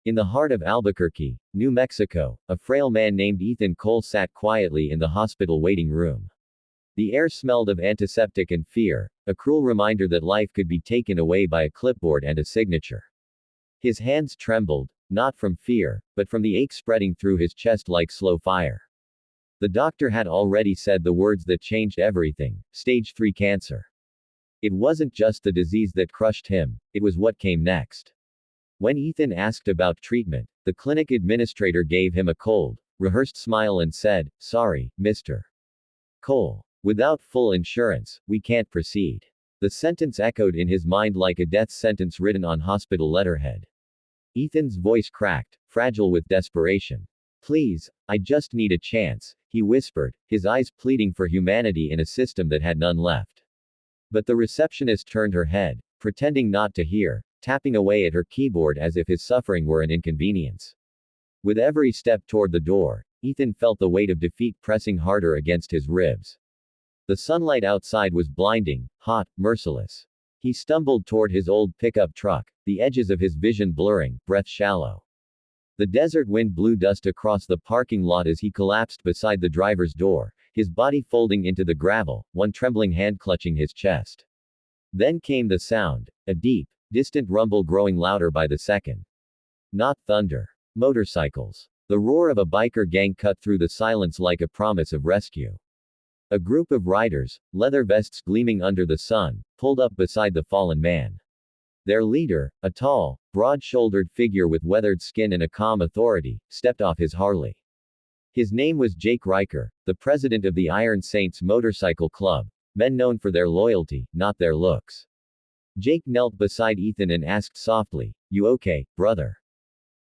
In the heart of Albuquerque, New Mexico, a frail man named Ethan Cole sat quietly in the hospital waiting room. The air smelled of antiseptic and fear, a cruel reminder that life could be taken away by a clipboard and a signature. His hands trembled, not from fear, but from the ache spreading through his chest like slow fire. The doctor had already said the words that changed everything: stage 3 cancer. It wasn't just the disease that crushed him, it was what came next. When Ethan asked about treatment, the clinic administrator gave him a cold, rehearsed smile and said, "Sorry, Mr. Cole. Without full insurance, we can't proceed." The sentence echoed in his mind like a death sentence written on hospital letterhead. Ethan's voice cracked, fragile with desperation. "Please, I just need a chance," he whispered, his eyes pleading for humanity in a system that had none left. But the receptionist turned her head, pretending not to hear, tapping away at her keyboard as if his suffering were an inconvenience. With every step toward the door, Ethan felt the weight of defeat pressing harder against his ribs. The sunlight outside was blinding, hot, merciless. He stumbled toward his old pickup truck, the edges of his vision blurring, breath shallow. The desert wind blew dust across the parking lot as he collapsed beside the driver's door, his body folding into the gravel, one trembling hand clutching his chest. Then came the sound, a deep, distant rumble growing louder by the second. Not thunder. Motorcycles. The roar of a biker gang cut through the silence like a promise of rescue. A group of riders, leather vests gleaming under the sun, pulled up beside the fallen man. Their leader, a tall, broad-shouldered figure with weathered skin and a calm authority, stepped off his Harley. His name was Jake Riker, the president of the Iron Saints Motorcycle Club, men known for their loyalty, not their looks. Jake knelt beside Ethan and asked softly, "You okay, brother?"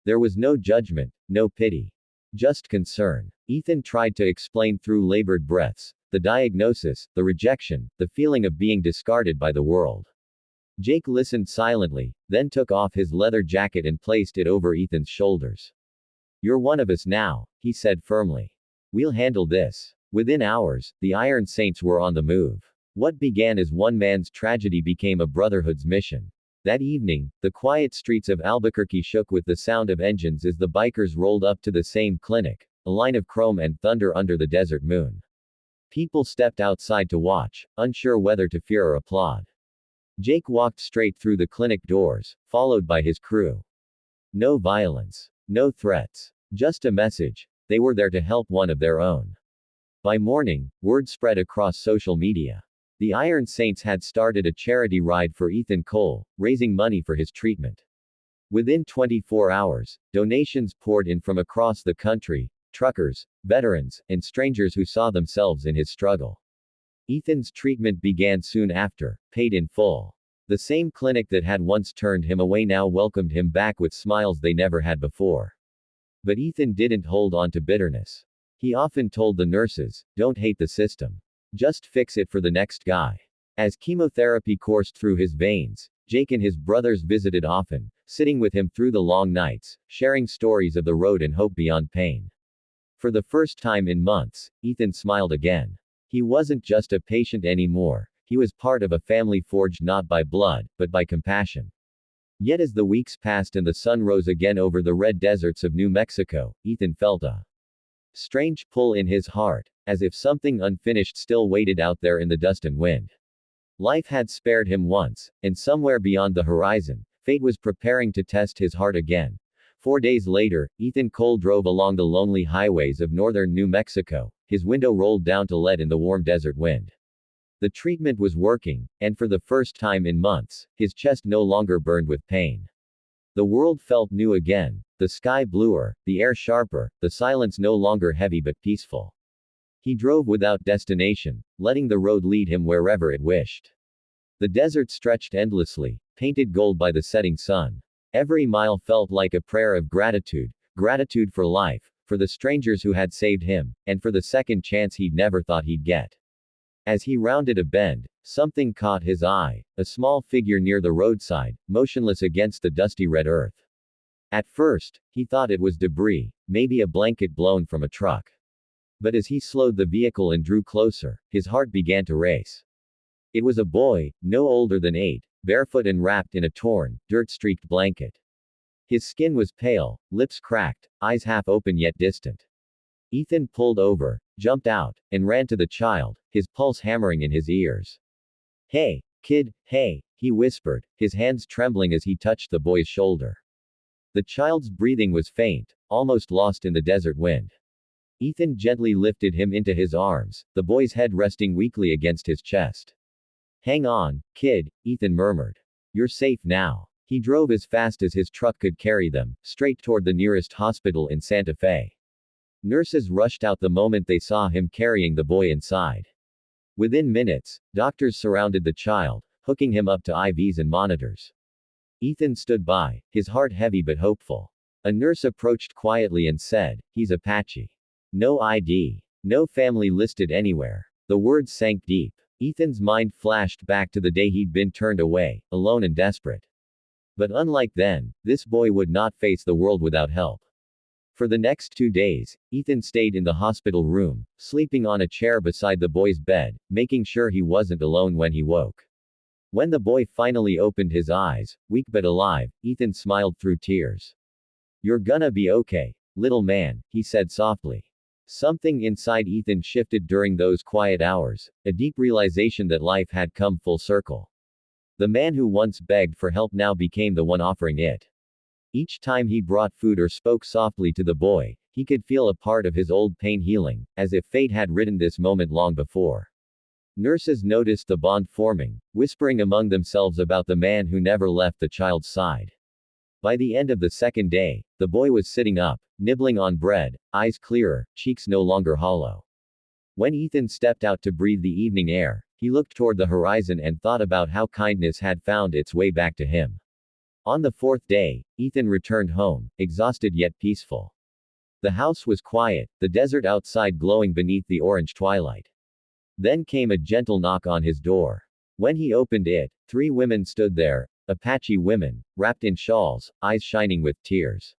There was no judgment, no pity. Just concern. Ethan tried to explain through labored breaths, the diagnosis, the rejection, the feeling of being discarded by the world. Jake listened silently, then took off his leather jacket and placed it over Ethan's shoulders. "You're one of us now," he said firmly. "We'll handle this." Within hours, the Iron Saints were on the move. What began as one man's tragedy became a brotherhood's mission. That evening, the quiet streets of Albuquerque shook with the sound of engines as the bikers rolled up to the same clinic, a line of chrome and thunder under the desert moon. People stepped outside to watch, unsure whether to fear or applaud. Jake walked straight through the clinic doors, followed by his crew. No violence. No threats. Just a message. They were there to help one of their own. By morning, word spread across social media. The Iron Saints had started a charity ride for Ethan Cole, raising money for his treatment. Within 24 hours, donations poured in from across the country, truckers, veterans, and strangers who saw themselves in his struggle. Ethan's treatment began soon after, paid in full. The same clinic that had once turned him away now welcomed him back with smiles they never had before. But Ethan didn't hold on to bitterness. He often told the nurses, "Don't hate the system. Just fix it for the next guy." As chemotherapy coursed through his veins, Jake and his brothers visited often, sitting with him through the long nights, sharing stories of the road and hope beyond pain. For the first time in months, Ethan smiled again. He wasn't just a patient anymore, he was part of a family forged not by blood, but by compassion. Yet as the weeks passed and the sun rose again over the red deserts of New Mexico, Ethan felt a strange pull in his heart, as if something unfinished still waited out there in the dust and wind. Life had spared him once, and somewhere beyond the horizon, fate was preparing to test his heart again. 4 days later, Ethan Cole drove along the lonely highways of northern New Mexico, his window rolled down to let in the warm desert wind. The treatment was working, and for the first time in months, his chest no longer burned with pain. The world felt new again, the sky bluer, the air sharper, the silence no longer heavy but peaceful. He drove without destination, letting the road lead him wherever it wished. The desert stretched endlessly, painted gold by the setting sun. Every mile felt like a prayer of gratitude, gratitude for life, for the strangers who had saved him, and for the second chance he'd never thought he'd get. As he rounded a bend, something caught his eye, a small figure near the roadside, motionless against the dusty red earth. At first, he thought it was debris, maybe a blanket blown from a truck. But as he slowed the vehicle and drew closer, his heart began to race. It was a boy, no older than 8, barefoot and wrapped in a torn, dirt-streaked blanket. His skin was pale, lips cracked, eyes half open yet distant. Ethan pulled over, jumped out, and ran to the child, his pulse hammering in his ears. Hey, kid, hey, he whispered, his hands trembling as he touched the boy's shoulder. The child's breathing was faint, almost lost in the desert wind. Ethan gently lifted him into his arms, the boy's head resting weakly against his chest. Hang on, kid, Ethan murmured. You're safe now. He drove as fast as his truck could carry them, straight toward the nearest hospital in Santa Fe. Nurses rushed out the moment they saw him carrying the boy inside. Within minutes, doctors surrounded the child, hooking him up to IVs and monitors. Ethan stood by, his heart heavy but hopeful. A nurse approached quietly and said, "He's Apache. No ID. No family listed anywhere." The words sank deep. Ethan's mind flashed back to the day he'd been turned away, alone and desperate. But unlike then, this boy would not face the world without help. For the next 2 days, Ethan stayed in the hospital room, sleeping on a chair beside the boy's bed, making sure he wasn't alone when he woke. When the boy finally opened his eyes, weak but alive, Ethan smiled through tears. "You're gonna be okay, little man," he said softly. Something inside Ethan shifted during those quiet hours, a deep realization that life had come full circle. The man who once begged for help now became the one offering it. Each time he brought food or spoke softly to the boy, he could feel a part of his old pain healing, as if fate had written this moment long before. Nurses noticed the bond forming, whispering among themselves about the man who never left the child's side. By the end of the second day, the boy was sitting up, nibbling on bread, eyes clearer, cheeks no longer hollow. When Ethan stepped out to breathe the evening air, he looked toward the horizon and thought about how kindness had found its way back to him. On the 4th day, Ethan returned home, exhausted yet peaceful. The house was quiet, the desert outside glowing beneath the orange twilight. Then came a gentle knock on his door. When he opened it, 3 women stood there, Apache women, wrapped in shawls, eyes shining with tears.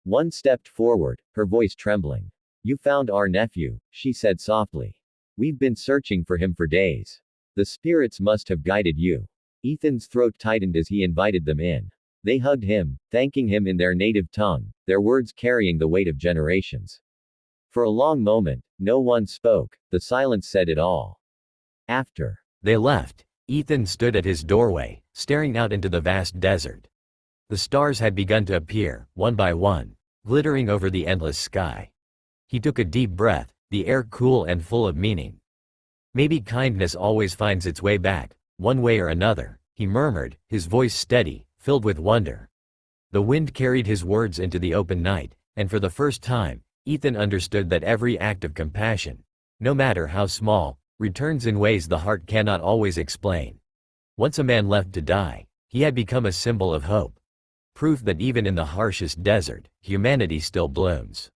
One stepped forward, her voice trembling. "You found our nephew," she said softly. "We've been searching for him for days. The spirits must have guided you." Ethan's throat tightened as he invited them in. They hugged him, thanking him in their native tongue, their words carrying the weight of generations. For a long moment, no one spoke, the silence said it all. After they left, Ethan stood at his doorway, staring out into the vast desert. The stars had begun to appear, one by one, glittering over the endless sky. He took a deep breath, the air cool and full of meaning. "Maybe kindness always finds its way back, one way or another," he murmured, his voice steady, filled with wonder. The wind carried his words into the open night, and for the first time, Ethan understood that every act of compassion, no matter how small, returns in ways the heart cannot always explain. Once a man left to die, he had become a symbol of hope. Proof that even in the harshest desert, humanity still blooms.